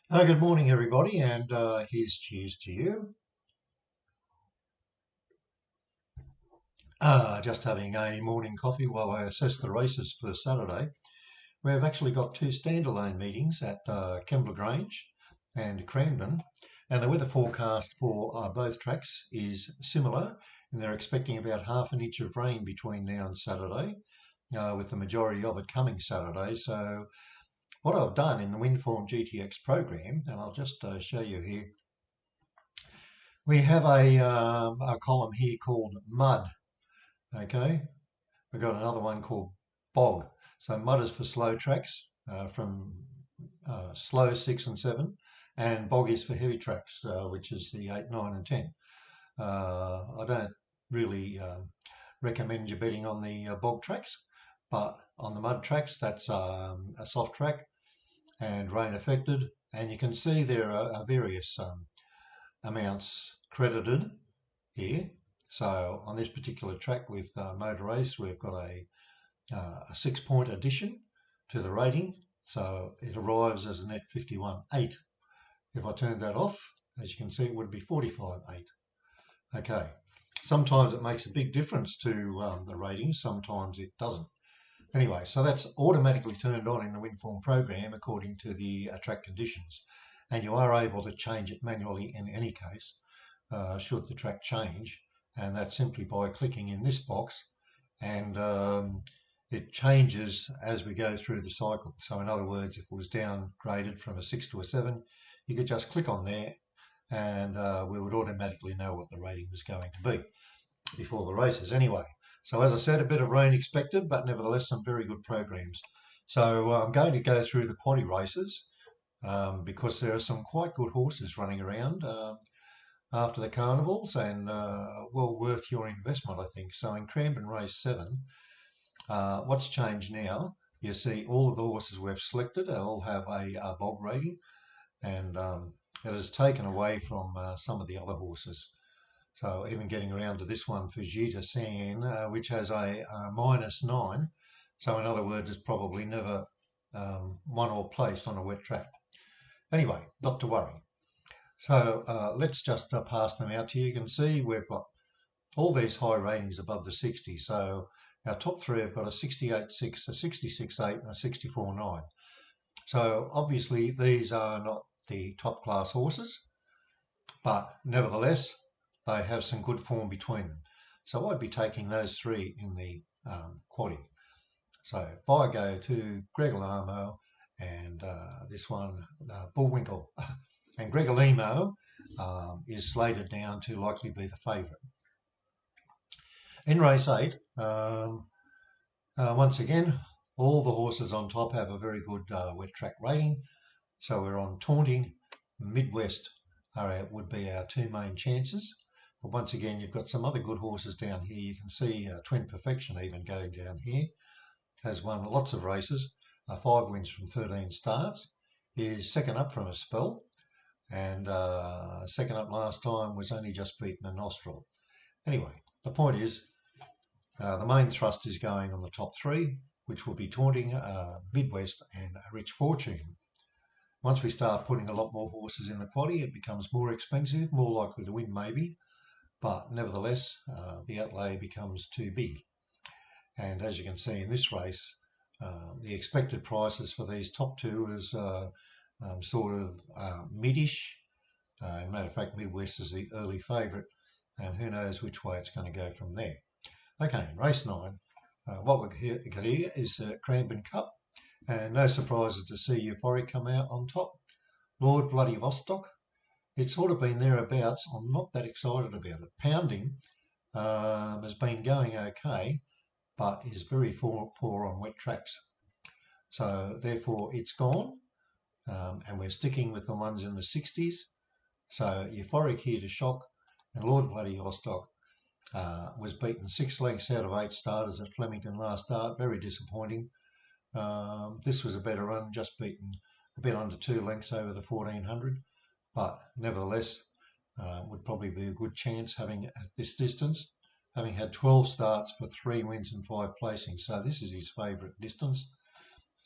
Good morning, everybody, and here's cheers to you. Just having a morning coffee while I assess the races for Saturday. We've actually got two standalone meetings at Kembla Grange and Cranbourne, and the weather forecast for both tracks is similar, and they're expecting about half an inch of rain between now and Saturday, with the majority of it coming Saturday. So, what I've done in the Windform GTX program, and I'll just show you here, we have a column here called Mud. Okay, we've got another one called Bog. So Mud is for slow tracks from slow 6 and 7, and Bog is for heavy tracks, which is the 8, 9, and 10. I don't really recommend you betting on the bog tracks, but on the mud tracks, that's a soft track and rain affected. And you can see there are various amounts credited here. So on this particular track with Motor Race, we've got a 6-point addition to the rating. So it arrives as a net 51.8. If I turn that off, as you can see, it would be 45.8. Okay. Sometimes it makes a big difference to the ratings, sometimes it doesn't. Anyway, so that's automatically turned on in the Windform program according to the track conditions. And you are able to change it manually in any case, should the track change. And that's simply by clicking in this box, and it changes as we go through the cycle. So in other words, if it was downgraded from a 6 to a 7, you could just click on there and we would automatically know what the rating was going to be before the races anyway. So as I said, a bit of rain expected, but nevertheless some very good programs. So I'm going to go through the quaddy races because there are some quite good horses running around after the carnivals, and well worth your investment, I think. So in Cranbourne Race 7, what's changed now, you see all of the horses we've selected all have a bog rating, and it has taken away from some of the other horses. So even getting around to this one, Fujita San, which has a -9. So in other words, it's probably never won or placed on a wet track. Anyway, not to worry. So let's just pass them out to you. You can see we've got all these high ratings above the 60. So our top three have got a 68.6, a 66.8, and a 64.9. So obviously these are not the top class horses, but nevertheless they have some good form between them. So I'd be taking those three in the quaddie. So if I go to Gregolamo and this one, Bullwinkle, and Gregolimo is slated down to likely be the favourite. In race 8, once again, all the horses on top have a very good wet track rating. So we're on Taunting, Midwest would be our two main chances. But once again, you've got some other good horses down here. You can see Twin Perfection even going down here. Has won lots of races, 5 wins from 13 starts. He's second up from a spell, and second up last time was only just beaten a Nostril. Anyway, the point is, the main thrust is going on the top three, which will be Taunting, Midwest, and Rich Fortune. Once we start putting a lot more horses in the quaddie, it becomes more expensive, more likely to win maybe, but nevertheless, the outlay becomes too big. And as you can see in this race, the expected prices for these top two is sort of mid-ish. Matter of fact, Midwest is the early favourite, and who knows which way it's going to go from there. Okay, race 9. What we've got here is Cranbourne Cup, and no surprises to see Euphoric come out on top. Lord Vladivostok, it's sort of been thereabouts. I'm not that excited about it. Pounding has been going okay, but is very poor on wet tracks. So therefore it's gone, and we're sticking with the ones in the 60s. So Euphoric here to shock, and Lord Vladivostok was beaten 6 lengths out of 8 starters at Flemington last start. Very disappointing. This was a better run, just beaten a bit under 2 lengths over the 1400, but nevertheless would probably be a good chance having at this distance, having had 12 starts for 3 wins and 5 placings. So this is his favourite distance.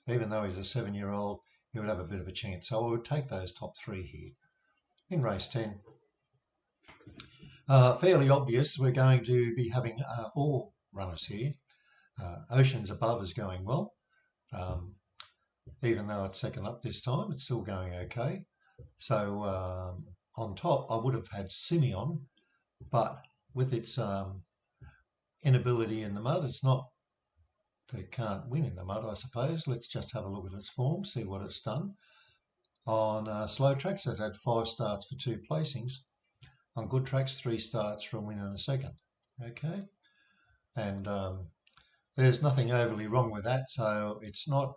Even though he's a 7-year-old, he would have a bit of a chance. So I would take those top three here. In race 10, fairly obvious, we're going to be having 4 runners here. Oceans Above is going well. Even though it's second up this time, it's still going okay. So on top, I would have had Simeon, but with its inability in the mud, it's not that it can't win in the mud, I suppose. Let's just have a look at its form, see what it's done. On slow tracks, it's had 5 starts for 2 placings. On good tracks, 3 starts for a win and a second. Okay, and there's nothing overly wrong with that, so it's not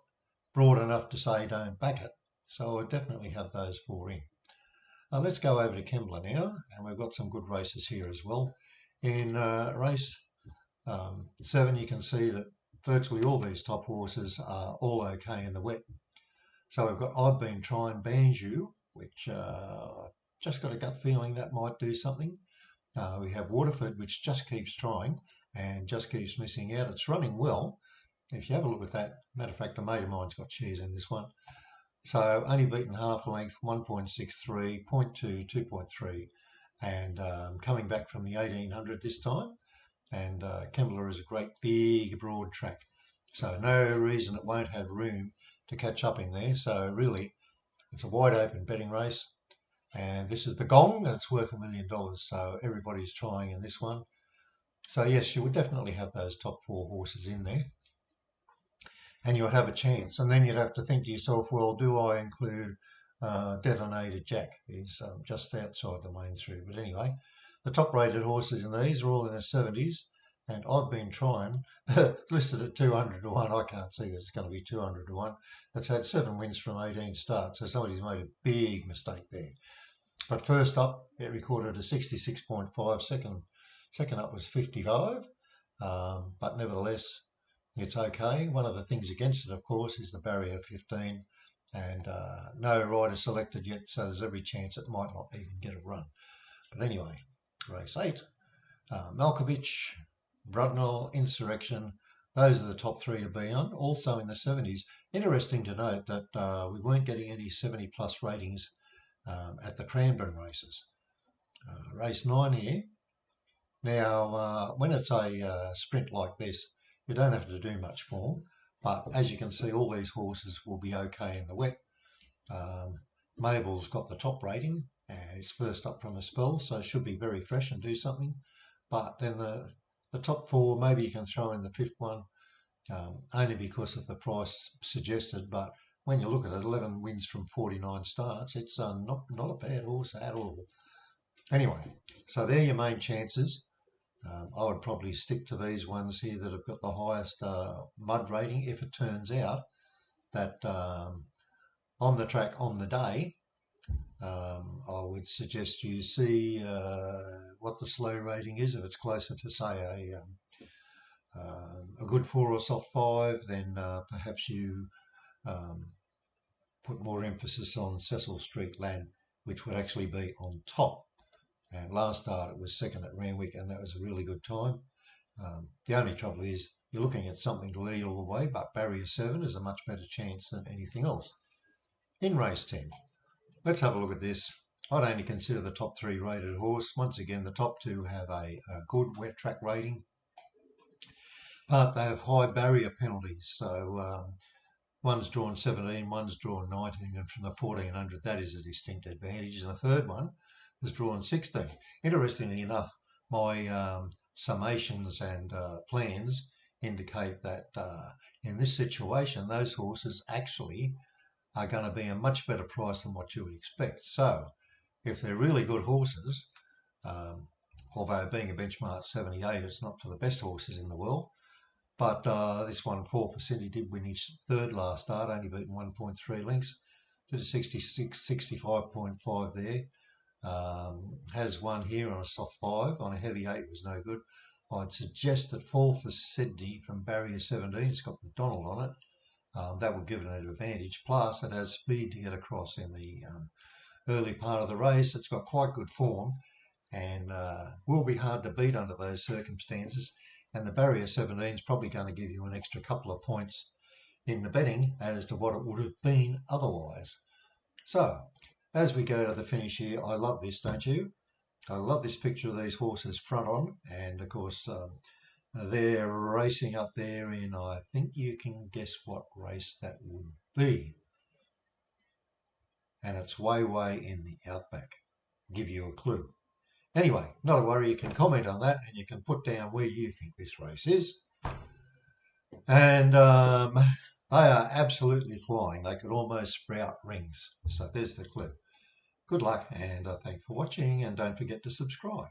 broad enough to say don't back it. So I definitely have those 4 in. Let's go over to Kembla now, and we've got some good races here as well. In race 7, you can see that virtually all these top horses are all okay in the wet. So we've got I've Been Trying Banju, which just got a gut feeling that might do something. We have Waterford, which just keeps trying and just keeps missing out. It's running well. If you have a look at that, matter of fact, a mate of mine's got shares in this one. So only beaten half length, 1.63, 0.2, 2.3, and coming back from the 1800 this time. And Kembla is a great big broad track, so no reason it won't have room to catch up in there. So really, it's a wide open betting race, and this is the gong, and it's worth $1 million. So everybody's trying in this one. So yes, you would definitely have those top 4 horses in there, and you would have a chance. And then you'd have to think to yourself, well, do I include Detonated Jack? He's just outside the main 3. But anyway, the top rated horses in these are all in their 70s, and I've Been Trying, listed at 200 to 1. I can't see that it's going to be 200 to 1. It's had 7 wins from 18 starts, so somebody's made a big mistake there. But first up, it recorded a 66.5. Second up was 55, but nevertheless, it's okay. One of the things against it, of course, is the barrier 15, and no rider selected yet, so there's every chance it might not even get a run. But anyway, race 8, Malkovich, Brudnell, Insurrection, those are the top 3 to be on, also in the 70s. Interesting to note that we weren't getting any 70 plus ratings at the Cranbourne races. Race 9 here. Now, when it's a sprint like this, you don't have to do much form, but as you can see, all these horses will be okay in the wet. Mabel's got the top rating, and it's first up from a spell, so it should be very fresh and do something. But then the top 4, maybe you can throw in the 5th one, only because of the price suggested. But when you look at it, 11 wins from 49 starts, it's not a bad horse at all. Anyway, so they're your main chances. I would probably stick to these ones here that have got the highest mud rating. If it turns out that on the track on the day, I would suggest you see what the slow rating is. If it's closer to, say, a good 4 or soft 5, then perhaps you put more emphasis on Cecil Street Land, which would actually be on top. And last start it was second at Randwick, and that was a really good time. The only trouble is you're looking at something to lead all the way, but barrier 7 is a much better chance than anything else. In race 10, let's have a look at this. I'd only consider the top 3 rated horse. Once again, the top 2 have a good wet track rating, but they have high barrier penalties. So one's drawn 17, one's drawn 19, and from the 1400, that is a distinct advantage. And the third one was drawn 16. Interestingly enough, my summations and plans indicate that in this situation, those horses actually are going to be a much better price than what you would expect. So if they're really good horses, although being a benchmark 78, it's not for the best horses in the world, but this one, 4 for Cindy, did win his 3rd last start, only beaten 1.3 lengths, did a 65.5 there. Has one here on a soft 5, on a heavy 8 was no good. I'd suggest that 4 for Sydney from barrier 17, it's got McDonald on it. That would give it an advantage. Plus, it has speed to get across in the early part of the race. It's got quite good form and will be hard to beat under those circumstances. And the barrier 17 is probably going to give you an extra couple of points in the betting as to what it would have been otherwise. So, as we go to the finish here, I love this, don't you? I love this picture of these horses front on, and of course they're racing up there in, I think you can guess what race that would be. And it's way in the outback. Give you a clue. Anyway, not a worry, you can comment on that and you can put down where you think this race is. And they are absolutely flying. They could almost sprout rings. So there's the clue. Good luck, and thanks for watching, and don't forget to subscribe.